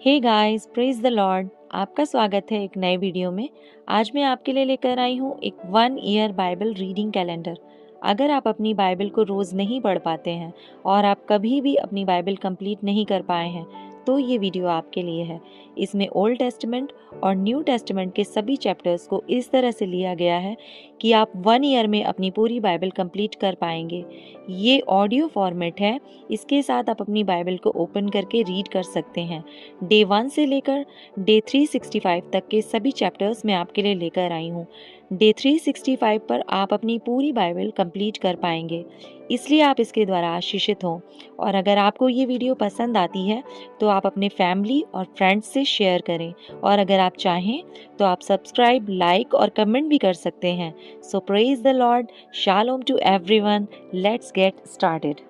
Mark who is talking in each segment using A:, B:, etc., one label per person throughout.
A: Hey guys, praise the lord. आपका स्वागत है एक नए वीडियो में। आज मैं आपके लिए लेकर आई हूँ एक 1 ईयर बाइबल रीडिंग कैलेंडर। अगर आप अपनी बाइबल को रोज़ नहीं पढ़ पाते हैं और आप कभी भी अपनी बाइबल कंप्लीट नहीं कर पाए हैं तो ये वीडियो आपके लिए है। इसमें ओल्ड टेस्टमेंट और न्यू टेस्टमेंट के सभी चैप्टर्स को इस तरह से लिया गया है कि आप 1 ईयर में अपनी पूरी बाइबल कंप्लीट कर पाएंगे। ये ऑडियो फॉर्मेट है, इसके साथ आप अपनी बाइबल को ओपन करके रीड कर सकते हैं। डे 1 से लेकर डे 365 तक के सभी चैप्टर्स मैं आपके लिए लेकर आई हूँ। डे 365 पर आप अपनी पूरी बाइबल कंप्लीट कर पाएंगे, इसलिए आप इसके द्वारा आशीषित हों। और अगर आपको ये वीडियो पसंद आती है तो आप अपने फैमिली और फ्रेंड्स से शेयर करें, और अगर आप चाहें तो आप सब्सक्राइब, लाइक और कमेंट भी कर सकते हैं। सो प्रेज द लॉर्ड, शालोम to everyone. Let's get started.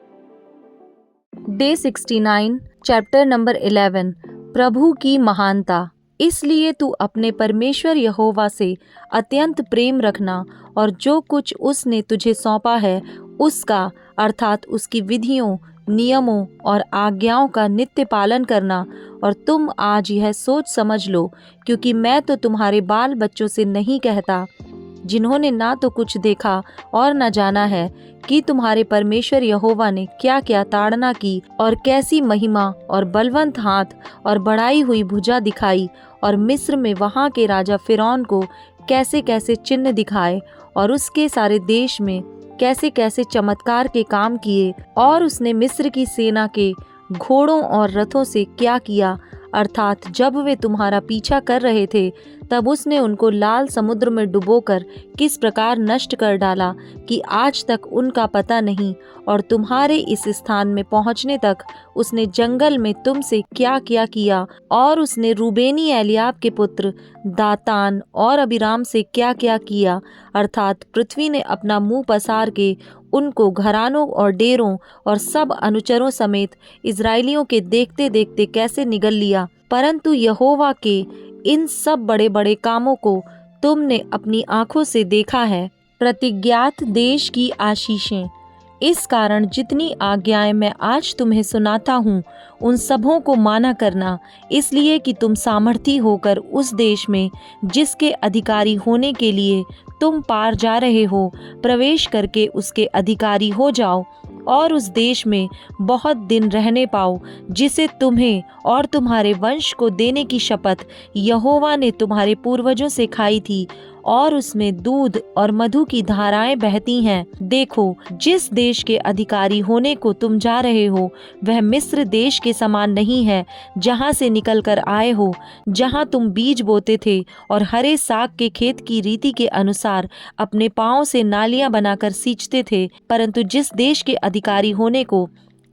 B: Day 69, chapter number 11, प्रभु की महानता। इसलिए तू अपने परमेश्वर यहोवा से अत्यंत प्रेम रखना और जो कुछ उसने तुझे सौंपा है उसका अर्थात उसकी विधियों, नियमों और आज्ञाओं का नित्य पालन करना। और तुम आज यह सोच समझ लो, क्योंकि मैं तो तुम्हारे बाल बच्चों से नहीं कहता, जिन्होंने ना तो कुछ देखा और न जाना है कि तुम्हारे परमेश्वर यहोवा ने क्या क्या ताड़ना की और कैसी महिमा और बलवंत हाथ और बढ़ाई हुई भुजा दिखाई, और मिस्र में वहाँ के राजा फिरौन को कैसे कैसे चिन्ह दिखाए, और उसके सारे देश में कैसे कैसे चमत्कार के काम किए, और उसने मिस्र की सेना के घोड़ों और रथों से क्या किया, अर्थात जब वे तुम्हारा पीछा कर रहे थे तब उसने उनको लाल समुद्र में डुबोकर किस प्रकार नष्ट कर डाला कि आज तक उनका पता नहीं। और तुम्हारे इस स्थान में पहुंचने तक उसने जंगल में तुमसे क्या क्या किया, और उसने रूबेनी एलियाब के पुत्र दातान और अबीराम से क्या क्या किया, अर्थात पृथ्वी ने अपना मुंह पसार के उनको घरानों और डेरों और सब अनुचरों समेत इजराइलियों के देखते देखते कैसे निगल लिया। परंतु यहोवा के इन सब बड़े बड़े कामों को तुमने अपनी आंखों से देखा है। प्रतिज्ञात देश की आशीषें। इस कारण जितनी आज्ञाएं मैं आज तुम्हें सुनाता हूँ उन सबों को माना करना, इसलिए कि तुम सामर्थी होकर उस देश में जिसके अधिकारी होने के लिए तुम पार जा रहे हो प्रवेश करके उसके अधिकारी हो जाओ, और उस देश में बहुत दिन रहने पाओ, जिसे तुम्हें और तुम्हारे वंश को देने की शपथ यहोवा ने तुम्हारे पूर्वजों से खाई थी, और उसमें दूध और मधु की धाराएं बहती हैं। देखो, जिस देश के अधिकारी होने को तुम जा रहे हो वह मिस्र देश के समान नहीं है, जहाँ से निकल कर आए हो, जहाँ तुम बीज बोते थे और हरे साग के खेत की रीति के अनुसार अपने पाँव से नालियां बनाकर सींचते थे। परंतु जिस देश के अधिकारी होने को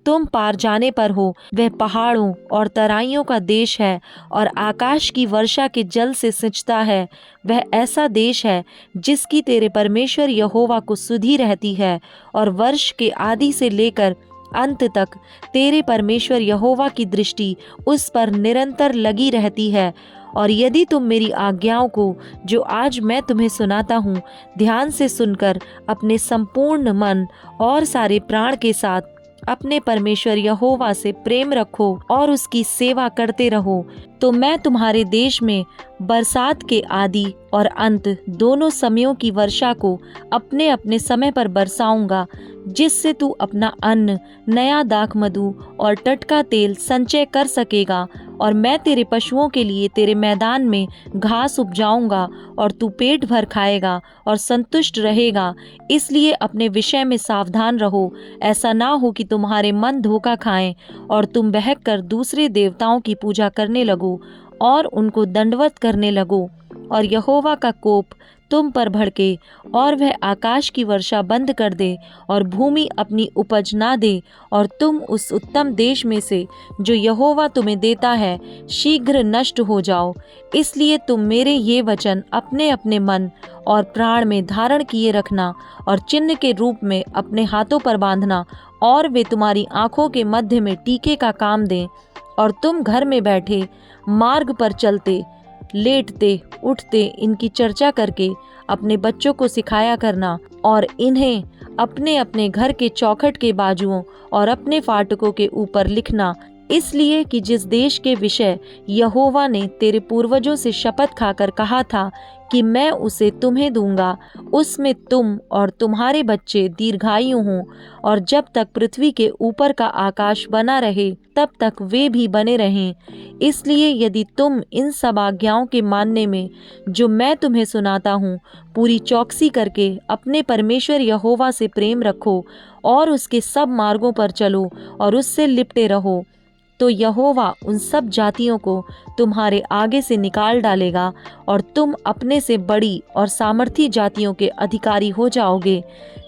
B: तुम पार जाने पर हो वह पहाड़ों और तराइयों का देश है और आकाश की वर्षा के जल से सिंचता है। वह ऐसा देश है जिसकी तेरे परमेश्वर यहोवा को सुधि रहती है, और वर्ष के आदि से लेकर अंत तक तेरे परमेश्वर यहोवा की दृष्टि उस पर निरंतर लगी रहती है। और यदि तुम मेरी आज्ञाओं को जो आज मैं तुम्हें सुनाता हूँ ध्यान से सुनकर अपने संपूर्ण मन और सारे प्राण के साथ अपने परमेश्वर यहोवा से प्रेम रखो और उसकी सेवा करते रहो, तो मैं तुम्हारे देश में बरसात के आदि और अंत दोनों समयों की वर्षा को अपने अपने समय पर बरसाऊंगा, जिससे तू अपना अन्न, नया दाख मधु और टटका तेल संचय कर सकेगा। और मैं तेरे पशुओं के लिए तेरे मैदान में घास उपजाऊंगा, और तू पेट भर खाएगा और संतुष्ट रहेगा। इसलिए अपने विषय में सावधान रहो, ऐसा ना हो कि तुम्हारे मन धोखा खाएं और तुम बहक कर दूसरे देवताओं की पूजा करने लगो और उनको दंडवत करने लगो, और यहोवा का कोप तुम पर भड़के और वह आकाश की वर्षा बंद कर दे और भूमि अपनी उपज ना दे, और तुम उस उत्तम देश में से जो यहोवा तुम्हें देता है शीघ्र नष्ट हो जाओ। इसलिए तुम मेरे ये वचन अपने अपने मन और प्राण में धारण किए रखना और चिन्ह के रूप में अपने हाथों पर बांधना, और वे तुम्हारी आंखों के मध्य में टीके का काम दें। और तुम घर में बैठे, मार्ग पर चलते, लेटते उठते इनकी चर्चा करके अपने बच्चों को सिखाया करना, और इन्हें अपने अपने घर के चौखट के बाजुओं और अपने फाटकों के ऊपर लिखना। इसलिए कि जिस देश के विषय यहोवा ने तेरे पूर्वजों से शपथ खाकर कहा था कि मैं उसे तुम्हें दूंगा, उसमें तुम और तुम्हारे बच्चे दीर्घायु हों, और जब तक पृथ्वी के ऊपर का आकाश बना रहे तब तक वे भी बने रहें। इसलिए यदि तुम इन सब आज्ञाओं के मानने में, जो मैं तुम्हें सुनाता हूँ, पूरी चौकसी करके अपने परमेश्वर यहोवा से प्रेम रखो और उसके सब मार्गों पर चलो और उससे लिपटे रहो, तो यहोवा उन सब जातियों को तुम्हारे आगे से निकाल डालेगा और तुम अपने से बड़ी और सामर्थी जातियों के अधिकारी हो जाओगे।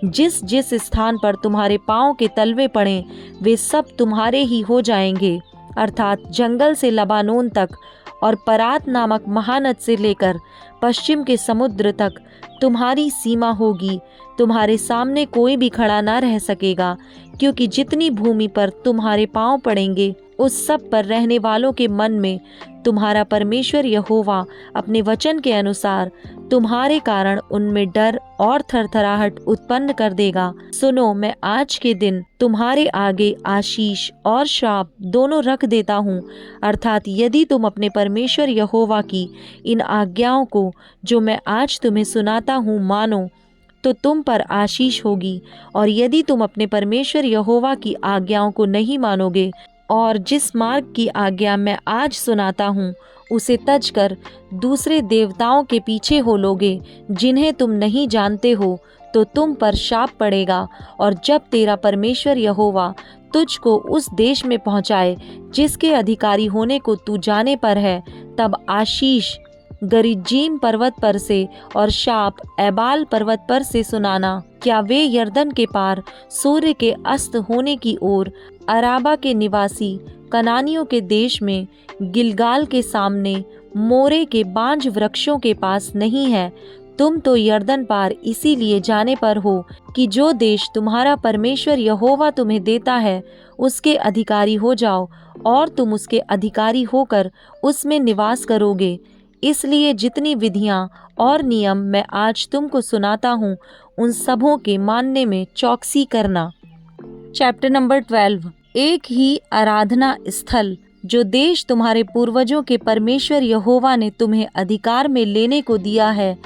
B: जिस जिस स्थान पर तुम्हारे पाँव के तलवे पड़ें, वे सब तुम्हारे ही हो जाएंगे, अर्थात जंगल से लबानोन तक और परात नामक महानद से लेकर पश्चिम के समुद्र तक तुम्हारी सीमा होगी। तुम्हारे सामने कोई भी खड़ा ना रह सकेगा, क्योंकि जितनी भूमि पर तुम्हारे पाँव पड़ेंगे उस सब पर रहने वालों के मन में तुम्हारा परमेश्वर यहोवा अपने वचन के अनुसार तुम्हारे कारण उनमें डर और थरथराहट उत्पन्न कर देगा। सुनो, मैं आज के दिन तुम्हारे आगे आशीष और श्राप दोनों रख देता हूँ, अर्थात यदि तुम अपने परमेश्वर यहोवा की इन आज्ञाओं को जो मैं आज तुम्हें सुनाता हूँ मानो, तो तुम पर आशीष होगी, और यदि तुम अपने परमेश्वर यहोवा की आज्ञाओं को नहीं मानोगे और जिस मार्ग की आज्ञा मैं आज सुनाता हूँ उसे तज कर दूसरे देवताओं के पीछे हो लोगे जिन्हें तुम नहीं जानते हो, तो तुम पर शाप पड़ेगा। और जब तेरा परमेश्वर यहोवा तुझको उस देश में पहुँचाए जिसके अधिकारी होने को तू जाने पर है, तब आशीष गरिज्जीम पर्वत पर से और शाप एबाल पर्वत पर से सुनाना। क्या वे यर्दन के पार सूर्य के अस्त होने की ओर अराबा के निवासी कनानियों के देश में गिलगाल के सामने मोरे के बांज वृक्षों के पास नहीं है? तुम तो यर्दन पार इसीलिए जाने पर हो कि जो देश तुम्हारा परमेश्वर यहोवा तुम्हें देता है उसके अधिकारी हो जाओ, और तुम उसके अधिकारी होकर उसमें निवास करोगे। इसलिए जितनी विधियां और नियम मैं आज तुमको सुनाता हूँ उन सबों के मानने में चौकसी करना। Chapter number 12। एक ही आराधना स्थल जो देश तुम्हारे पूर्वजों के परमेश्वर यहोवा ने तुम्हें अधिकार में लेने को दिया है,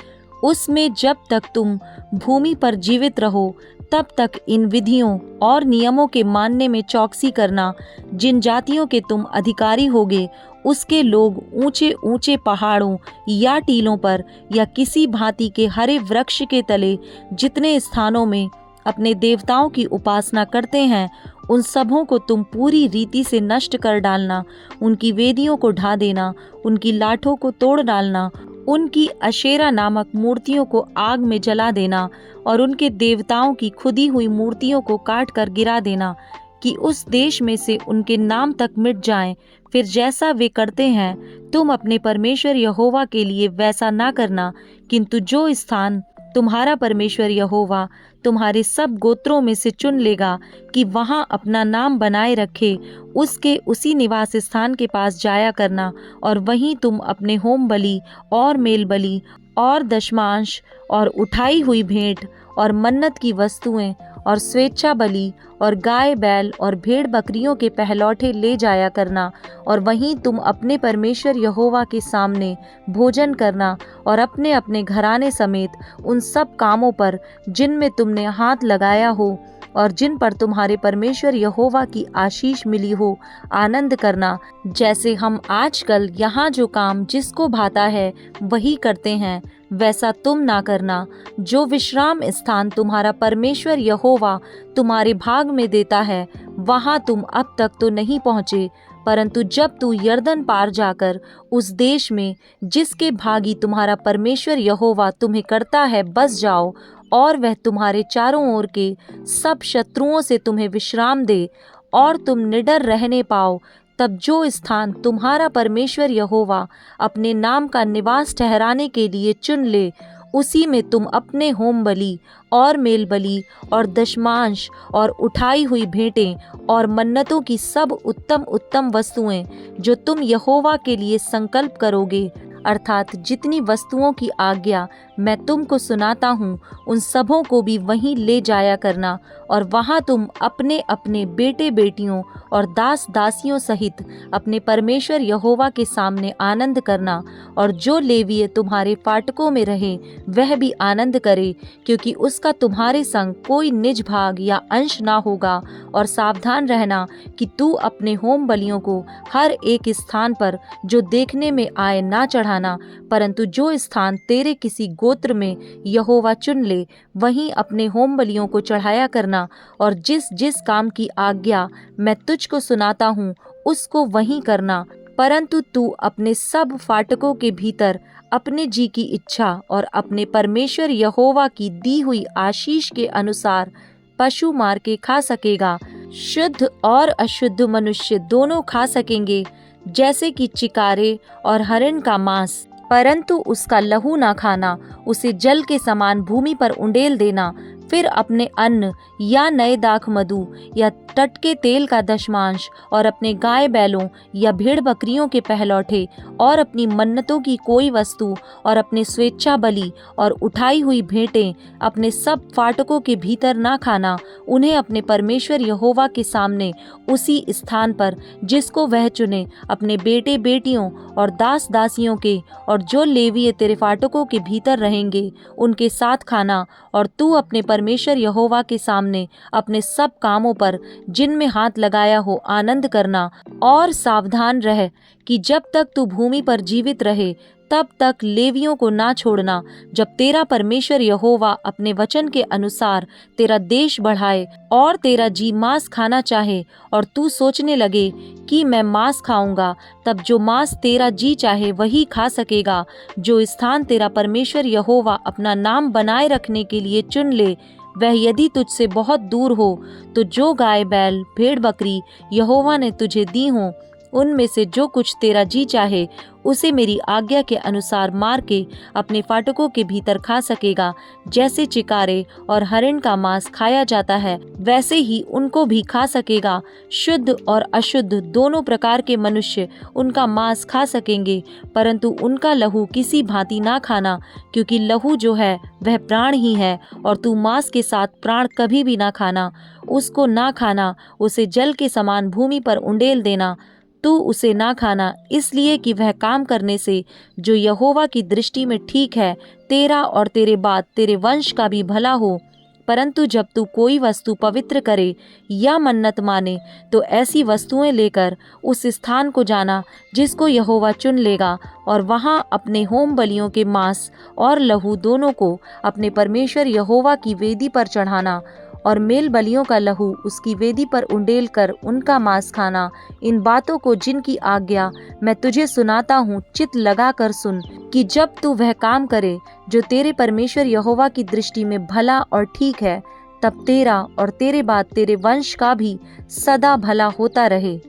B: उसमें जब तक तुम भूमि पर जीवित रहो तब तक इन विधियों और नियमों के मानने में चौकसी करना। जिन जातियों के तुम अधिकारी होगे उसके लोग ऊंचे ऊंचे पहाड़ों या टीलों पर या किसी भांति के हरे वृक्ष के तले जितने स्थानों में अपने देवताओं की उपासना करते हैं, उन सबों को तुम पूरी रीति से नष्ट कर डालना। उनकी वेदियों को ढा देना, उनकी लाठों को तोड़ डालना, उनकी अशेरा नामक मूर्तियों को आग में जला देना और उनके देवताओं की खुदी हुई मूर्तियों को काट कर गिरा देना कि उस देश में से उनके नाम तक मिट जाएं। फिर जैसा वे करते हैं तुम अपने परमेश्वर यहोवा के लिए वैसा ना करना, किंतु जो स्थान तुम्हारा परमेश्वर यहोवा तुम्हारे सब गोत्रों में से चुन लेगा कि वहाँ अपना नाम बनाए रखे, उसके उसी निवास स्थान के पास जाया करना, और वहीं तुम अपने होम बलि और मेल बलि और दशमांश और उठाई हुई भेंट और मन्नत की वस्तुएं और स्वेच्छा बलि और गाय बैल और भेड़ बकरियों के पहलौठे ले जाया करना, और वहीं तुम अपने परमेश्वर यहोवा के सामने भोजन करना, और अपने अपने घराने समेत उन सब कामों पर जिनमें तुमने हाथ लगाया हो और जिन पर तुम्हारे परमेश्वर यहोवा की आशीष मिली हो आनंद करना। जैसे हम आजकल यहाँ जो काम जिसको भाता है वही करते हैं, वैसा तुम ना करना। जो विश्राम स्थान तुम्हारा परमेश्वर यहोवा तुम्हारे भाग में देता है वहाँ तुम अब तक तो नहीं पहुँचे, परंतु जब तू यर्दन पार जाकर उस देश में जिसके भागी तुम्हारा परमेश्वर यहोवा तुम्हें करता है बस जाओ, और वह तुम्हारे चारों ओर के सब शत्रुओं से तुम्हें विश्राम दे और तुम निडर रहने पाओ, तब जो स्थान तुम्हारा परमेश्वर यहोवा अपने नाम का निवास ठहराने के लिए चुन ले, उसी में तुम अपने होम बलि और मेल बलि और दशमांश और उठाई हुई भेंटें और मन्नतों की सब उत्तम उत्तम वस्तुएं जो तुम यहोवा के लिए संकल्प करोगे, अर्थात जितनी वस्तुओं की आज्ञा मैं तुमको सुनाता हूँ, उन सबों को भी वहीं ले जाया करना, और वहाँ तुम अपने अपने बेटे बेटियों और दास दासियों सहित अपने परमेश्वर यहोवा के सामने आनंद करना। और जो लेवीय तुम्हारे फाटकों में रहे वह भी आनंद करे, क्योंकि उसका तुम्हारे संग कोई निज भाग या अंश ना होगा। और सावधान रहना कि तू अपने होम बलियों को हर एक स्थान पर जो देखने में आए ना चढ़ाना, परंतु जो स्थान तेरे किसी गोत्र में यहोवा चुन ले वहीं अपने होम बलियों को चढ़ाया करना। और जिस जिस काम की आज्ञा मैं तुझको सुनाता हूँ उसको वहीं करना। परंतु तू अपने सब फाटकों के भीतर अपने जी की इच्छा और अपने परमेश्वर यहोवा की दी हुई आशीष के अनुसार पशु मार के खा सकेगा। शुद्ध और अशुद्ध मनुष्य दोनों खा सकेंगे, जैसे कि चिकारे और हरिण का मांस, परंतु उसका लहू ना खाना, उसे जल के समान भूमि पर उंडेल देना। फिर अपने अन्न या नए दाख मधु या टटके तेल का दशमांश और अपने गाय बैलों या भेड़ बकरियों के पहलौठे और अपनी मन्नतों की कोई वस्तु और अपने स्वेच्छा बलि और उठाई हुई भेंटें अपने सब फाटकों के भीतर ना खाना। उन्हें अपने परमेश्वर यहोवा के सामने उसी स्थान पर जिसको वह चुने अपने बेटे बेटियों और दास दासियों के और जो लेवीय तेरे फाटकों के भीतर रहेंगे उनके साथ खाना। और तू अपने परमेश्वर यहोवा के सामने अपने सब कामों पर जिनमें हाथ लगाया हो आनंद करना। और सावधान रह कि जब तक तू भूमि पर जीवित रहे तब तक लेवियों को ना छोड़ना, जब तेरा परमेश्वर यहोवा अपने वचन के अनुसार तेरा देश बढ़ाए और तेरा जी मांस खाना चाहे और तू सोचने लगे कि मैं मांस खाऊंगा, तब जो मांस तेरा जी चाहे वही खा सकेगा। जो स्थान तेरा परमेश्वर यहोवा अपना नाम बनाए रखने के लिए चुन ले वह यदि तुझसे बहुत दूर हो, तो जो गाय बैल भेड़ बकरी यहोवा ने तुझे दी हो उनमें से जो कुछ तेरा जी चाहे उसे मेरी आज्ञा के अनुसार मार के अपने फाटकों के भीतर खा सकेगा। जैसे चिकारे और हरिण का मांस खाया जाता है वैसे ही उनको भी खा सकेगा। शुद्ध और अशुद्ध दोनों प्रकार के मनुष्य उनका मांस खा सकेंगे, परंतु उनका लहू किसी भांति ना खाना, क्योंकि लहू जो है वह प्राण ही है। और तू मांस के साथ प्राण कभी भी ना खाना, उसको ना खाना, उसे जल के समान भूमि पर उंडेल देना। तू उसे ना खाना इसलिए कि वह काम करने से जो यहोवा की दृष्टि में ठीक है, तेरा और तेरे बाद तेरे वंश का भी भला हो। परंतु जब तू कोई वस्तु पवित्र करे या मन्नत माने तो ऐसी वस्तुएं लेकर उस स्थान को जाना जिसको यहोवा चुन लेगा, और वहां अपने होम बलियों के मांस और लहू दोनों को अपने परमेश्वर यहोवा की वेदी पर चढ़ाना, और मेल बलियों का लहू उसकी वेदी पर उंडेल कर उनका मांस खाना। इन बातों को जिनकी आज्ञा मैं तुझे सुनाता हूँ चित्त लगा कर सुन, कि जब तू वह काम करे जो तेरे परमेश्वर यहोवा की दृष्टि में भला और ठीक है, तब तेरा और तेरे बाद तेरे वंश का भी सदा भला होता रहे।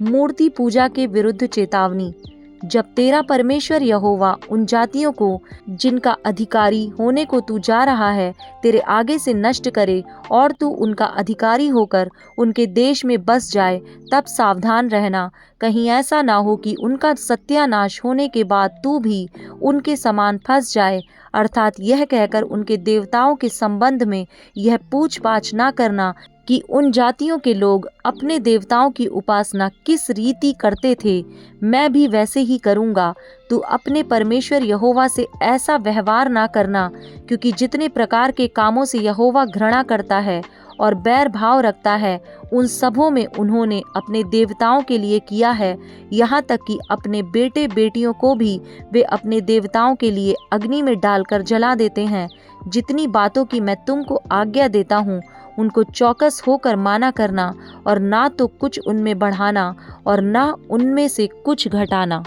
B: मूर्ति पूजा के विरुद्ध चेतावनी। जब तेरा परमेश्वर यहोवा उन जातियों को जिनका अधिकारी होने को तू जा रहा है तेरे आगे से नष्ट करे और तू उनका अधिकारी होकर उनके देश में बस जाए, तब सावधान रहना, कहीं ऐसा ना हो कि उनका सत्यानाश होने के बाद तू भी उनके समान फंस जाए। अर्थात यह कहकर उनके देवताओं के संबंध में यह पूछ पाछ ना करना कि उन जातियों के लोग अपने देवताओं की उपासना किस रीति करते थे, मैं भी वैसे ही करूँगा। तू अपने परमेश्वर यहोवा से ऐसा व्यवहार ना करना, क्योंकि जितने प्रकार के कामों से यहोवा घृणा करता है और बैर भाव रखता है, उन सबों में उन्होंने अपने देवताओं के लिए किया है। यहाँ तक कि अपने बेटे बेटियों को भी वे अपने देवताओं के लिए अग्नि में डालकर जला देते हैं। जितनी बातों की मैं तुमको आज्ञा देता हूँ उनको चौकस होकर माना करना, और ना तो कुछ उनमें बढ़ाना और ना उनमें से कुछ घटाना।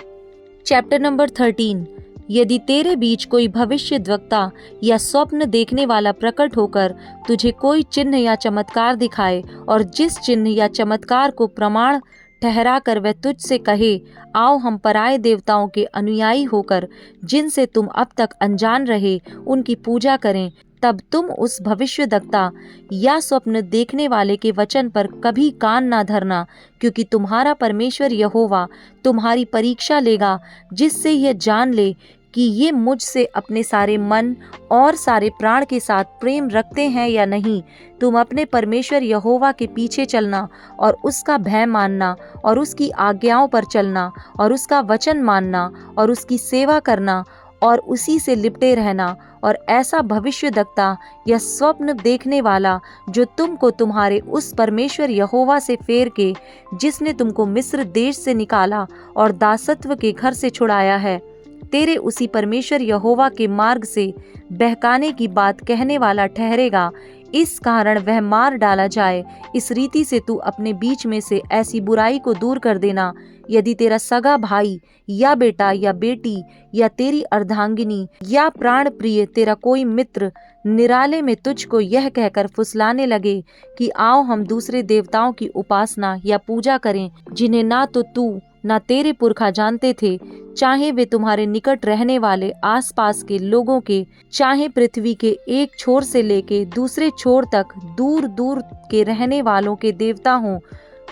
B: Chapter number 13। यदि तेरे बीच कोई भविष्यद्वक्ता या स्वप्न देखने वाला प्रकट होकर तुझे कोई चिन्ह या चमत्कार दिखाए, और जिस चिन्ह या चमत्कार को प्रमाण ठहरा कर वह तुझसे कहे, आओ हम पराये देवताओं के अनुयायी होकर जिनसे तुम अब तक अनजान रहे उनकी पूजा करें, तब तुम उस भविष्यद्वक्ता या स्वप्न देखने वाले के वचन पर कभी कान ना धरना, क्योंकि तुम्हारा परमेश्वर यहोवा तुम्हारी परीक्षा लेगा, जिससे यह जान ले कि ये मुझसे अपने सारे मन और सारे प्राण के साथ प्रेम रखते हैं या नहीं। तुम अपने परमेश्वर यहोवा के पीछे चलना और उसका भय मानना और उसकी आज्ञाओं पर चलना और उसका वचन मानना और उसकी सेवा करना और उसी से लिपटे रहना, और ऐसा भविष्यद्वक्ता या स्वप्न देखने वाला जो तुमको तुम्हारे उस परमेश्वर यहोवा से फेर के, जिसने तुमको मिस्र देश से निकाला और दासत्व के घर से छुड़ाया है, तेरे उसी परमेश्वर यहोवा के मार्ग से बहकाने की बात कहने वाला ठहरेगा। इस कारण वह मार डाला जाए। इस रीति से तू अपने बीच में से ऐसी बुराई को दूर कर देना। यदि तेरा सगा भाई या बेटा या बेटी या तेरी अर्धांगिनी या प्राण प्रिय तेरा कोई मित्र निराले में तुझको यह कहकर फुसलाने लगे कि आओ हम दूसरे देवताओं की उपासना या पूजा करें, जिन्हें ना तो तू ना तेरे पुरखा जानते थे, चाहे वे तुम्हारे निकट रहने वाले आसपास के लोगों के, चाहे पृथ्वी के एक छोर से लेके दूसरे छोर तक दूर दूर के रहने वालों के देवता हों,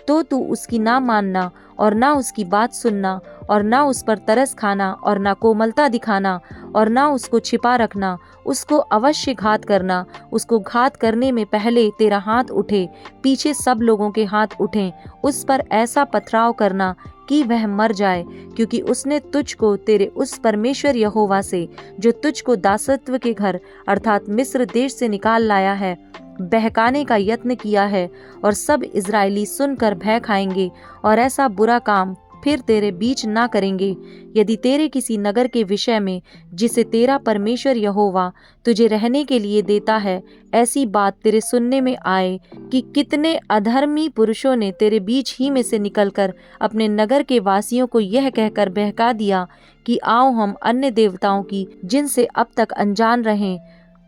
B: तो तू उसकी ना मानना और ना उसकी बात सुनना और ना उस पर तरस खाना और ना कोमलता दिखाना और ना उसको छिपा रखना। उसको अवश्य घात करना। उसको घात करने में पहले तेरा हाथ उठे, पीछे सब लोगों के हाथ उठें। उस पर ऐसा पथराव करना कि वह मर जाए, क्योंकि उसने तुझको तेरे उस परमेश्वर यहोवा से, जो तुझको दासत्व के घर अर्थात मिस्र देश से निकाल लाया है, बहकाने का यत्न किया है। और सब इजरायली सुनकर भय खाएंगे और ऐसा बुरा काम फिर तेरे बीच ना करेंगे। यदि तेरे किसी नगर के विषय में, जिसे तेरा परमेश्वर यहोवा तुझे रहने के लिए देता है, ऐसी बात तेरे सुनने में आए कि कितने अधर्मी पुरुषों ने तेरे बीच ही में से निकलकर अपने नगर के वासियों को यह कहकर बहका दिया कि आओ हम अन्य देवताओं की, जिनसे अब तक अनजान रहें,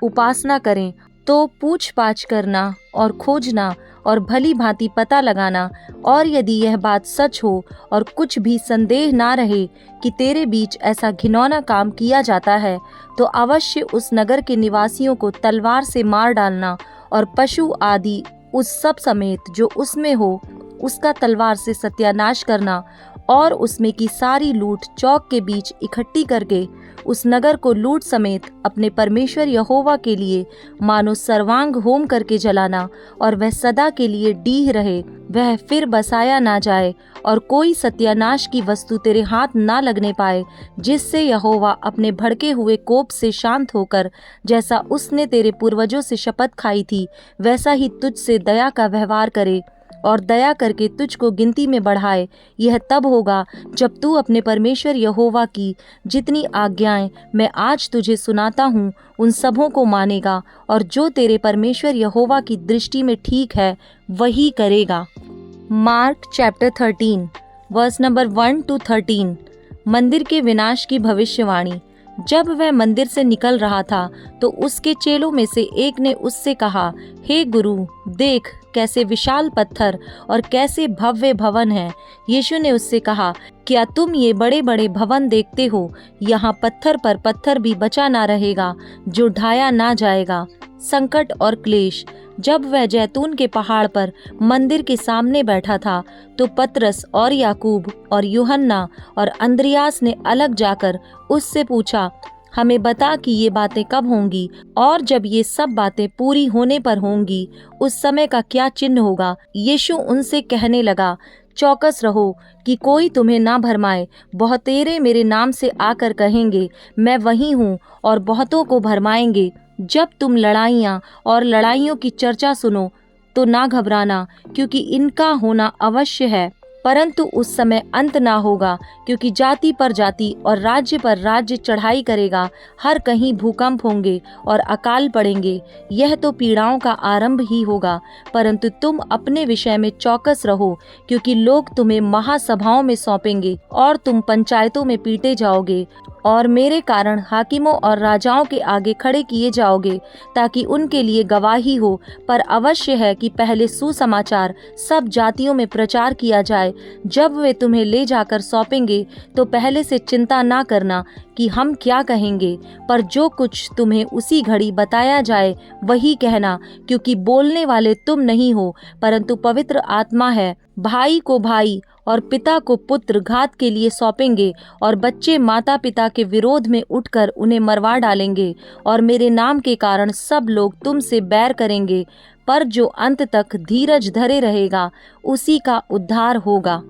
B: उपासना करें, तो पूछ पाछ करना और खोजना और भली भांति पता लगाना। और यदि यह बात सच हो और कुछ भी संदेह ना रहे कि तेरे बीच ऐसा घिनौना काम किया जाता है, तो अवश्य उस नगर के निवासियों को तलवार से मार डालना और पशु आदि उस सब समेत जो उसमें हो उसका तलवार से सत्यानाश करना, और उसमें की सारी लूट चौक के बीच इकट्ठी करके उस नगर को लूट समेत अपने परमेश्वर यहोवा के लिए मानो सर्वांग होम करके जलाना, और वह सदा के लिए डीह रहे, वह फिर बसाया ना जाए, और कोई सत्यानाश की वस्तु तेरे हाथ ना लगने पाए, जिससे यहोवा अपने भड़के हुए कोप से शांत होकर, जैसा उसने तेरे पूर्वजों से शपथ खाई थी, वैसा ही तुझसे दया का व्यवहार करे और दया करके तुझको गिनती में बढ़ाए। यह तब होगा जब तू अपने परमेश्वर यहोवा की जितनी आज्ञाएं मैं आज तुझे सुनाता हूँ उन सबों को मानेगा, और जो तेरे परमेश्वर यहोवा की दृष्टि में ठीक है वही करेगा। Mark chapter 13 verse number 1 to 13। मंदिर के विनाश की भविष्यवाणी। जब वह मंदिर से निकल रहा था तो उसके चेलों में से एक ने उससे कहा, हे गुरु, देख कैसे विशाल पत्थर और कैसे भव्य भवन हैं। यीशु ने उससे कहा, क्या तुम ये बड़े बड़े भवन देखते हो? यहाँ पत्थर पर पत्थर भी बचा ना रहेगा जो ढाया ना जाएगा। संकट और क्लेश। जब वह जैतून के पहाड़ पर मंदिर के सामने बैठा था तो पतरस और याकूब और यूहन्ना और अंद्रियास ने अलग जाकर उससे पूछा, हमें बता कि ये बातें कब होंगी और जब ये सब बातें पूरी होने पर होंगी उस समय का क्या चिन्ह होगा। यीशु उनसे कहने लगा, चौकस रहो कि कोई तुम्हें ना भरमाए। बहुतेरे मेरे नाम से आकर कहेंगे, मैं वही हूँ, और बहुतों को भरमाएंगे। जब तुम लड़ाइयाँ और लड़ाइयों की चर्चा सुनो तो ना घबराना, क्योंकि इनका होना अवश्य है, परंतु उस समय अंत ना होगा, क्योंकि जाति पर जाति और राज्य पर राज्य चढ़ाई करेगा। हर कहीं भूकंप होंगे और अकाल पड़ेंगे। यह तो पीड़ाओं का आरंभ ही होगा। परंतु तुम अपने विषय में चौकस रहो, क्योंकि लोग तुम्हें महासभाओं में सौंपेंगे और तुम पंचायतों में पीटे जाओगे और मेरे कारण हाकिमों और राजाओं के आगे खड़े किए जाओगे, ताकि उनके लिए गवाही हो। पर अवश्य है कि पहले सुसमाचार सब जातियों में प्रचार किया जाए। जब वे तुम्हें ले जाकर सौंपेंगे तो पहले से चिंता ना करना कि हम क्या कहेंगे, पर जो कुछ तुम्हें उसी घड़ी बताया जाए वही कहना, क्योंकि बोलने वाले तुम नहीं हो परंतु पवित्र आत्मा है। भाई को भाई और पिता को पुत्र घात के लिए सौंपेंगे और बच्चे माता पिता के विरोध में उठकर उन्हें मरवा डालेंगे और मेरे नाम के कारण सब लोग तुमसे बैर करेंगे, पर जो अंत तक धीरज धरे रहेगा उसी का उद्धार होगा।